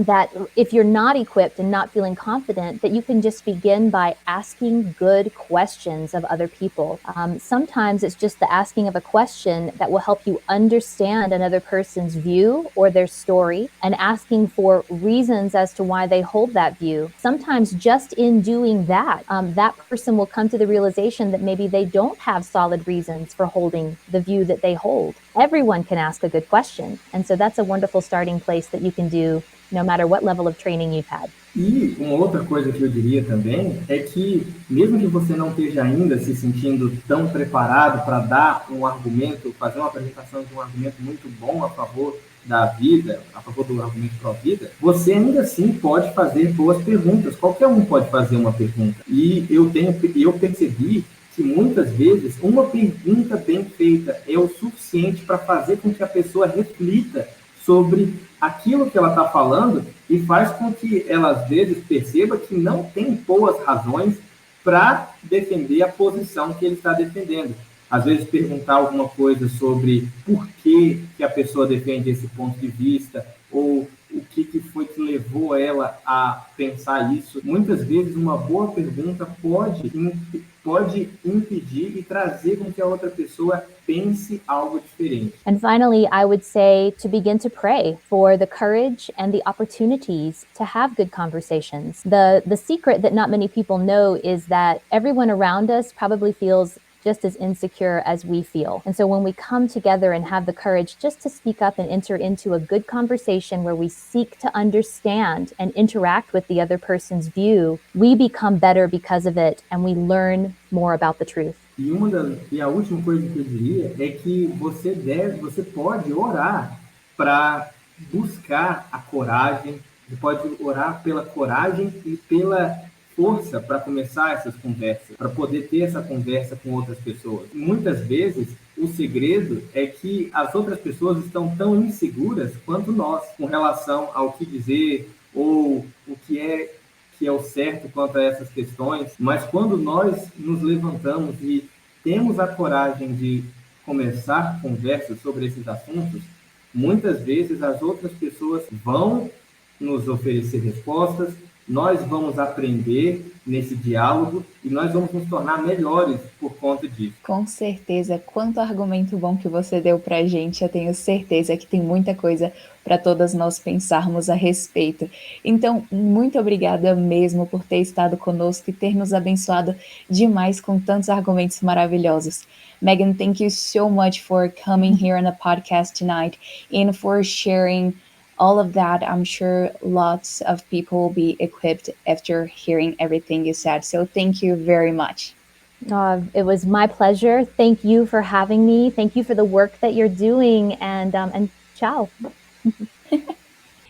that if you're not equipped and not feeling confident, that you can just begin by asking good questions of other people. Sometimes it's just the asking of a question that will help you understand another person's view or their story, and asking for reasons as to why they hold that view. Sometimes just in doing that, that person will come to the realization that maybe they don't have solid reasons for holding the view that they hold. Everyone can ask a good question. And so that's a wonderful starting place that you can do no matter what level of training you've had. E uma outra coisa que eu diria também é que, mesmo que você não esteja ainda se sentindo tão preparado para dar um argumento, fazer uma apresentação de um argumento muito bom a favor da vida, a favor do argumento pró-vida, você ainda assim pode fazer boas perguntas. Qualquer um pode fazer uma pergunta. E eu percebi que muitas vezes uma pergunta bem feita é o suficiente para fazer com que a pessoa reflita sobre aquilo que ela está falando e faz com que ela, às vezes, perceba que não tem boas razões para defender a posição que ele está defendendo. Às vezes, perguntar alguma coisa sobre por que a pessoa defende esse ponto de vista ou o que foi que levou ela a pensar isso. Muitas vezes, uma boa pergunta pode impedir e trazer com que a outra pessoa pense algo diferente. And finally, I would say to begin to pray for the courage and the opportunities to have good conversations. The secret that not many people know is that everyone around us probably feels just as insecure as we feel. And so when we come together and have the courage just to speak up and enter into a good conversation where we seek to understand and interact with the other person's view, we become better because of it and we learn more about the truth. E a última coisa que eu diria é que você pode orar para buscar a coragem, você pode orar pela coragem e pela força para começar essas conversas, para poder ter essa conversa com outras pessoas. Muitas vezes, o segredo é que as outras pessoas estão tão inseguras quanto nós, com relação ao que dizer ou o que é o certo quanto a essas questões. Mas quando nós nos levantamos e temos a coragem de começar conversas sobre esses assuntos, muitas vezes as outras pessoas vão nos oferecer respostas, nós vamos aprender nesse diálogo e nós vamos nos tornar melhores por conta disso. Com certeza, quanto argumento bom que você deu pra gente, eu tenho certeza que tem muita coisa para todas nós pensarmos a respeito. Então, muito obrigada mesmo por ter estado conosco e ter nos abençoado demais com tantos argumentos maravilhosos. Megan, thank you so much for coming here on the podcast tonight and for sharing all of that. I'm sure lots of people will be equipped after hearing everything you said. So thank you very much. It was my pleasure. Thank you for having me. Thank you for the work that you're doing. And ciao.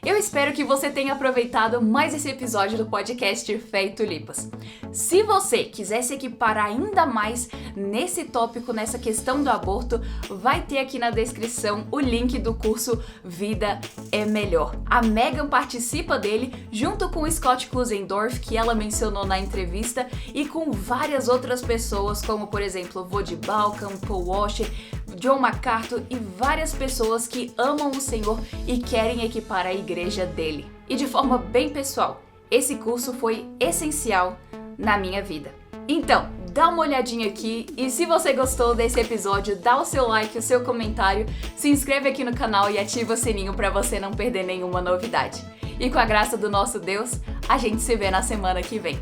Eu espero que você tenha aproveitado mais esse episódio do podcast Fé e Tulipas. Se você quiser se equipar ainda mais nesse tópico, nessa questão do aborto, vai ter aqui na descrição o link do curso Vida é Melhor. A Megan participa dele junto com o Scott Klusendorf, que ela mencionou na entrevista, e com várias outras pessoas, como por exemplo Voddie Baucham, Paul Washer, John MacArthur e várias pessoas que amam o Senhor e querem equipar a igreja dele. E de forma bem pessoal, esse curso foi essencial na minha vida. Então, dá uma olhadinha aqui e se você gostou desse episódio, dá o seu like, o seu comentário, se inscreve aqui no canal e ativa o sininho para você não perder nenhuma novidade. E com a graça do nosso Deus, a gente se vê na semana que vem.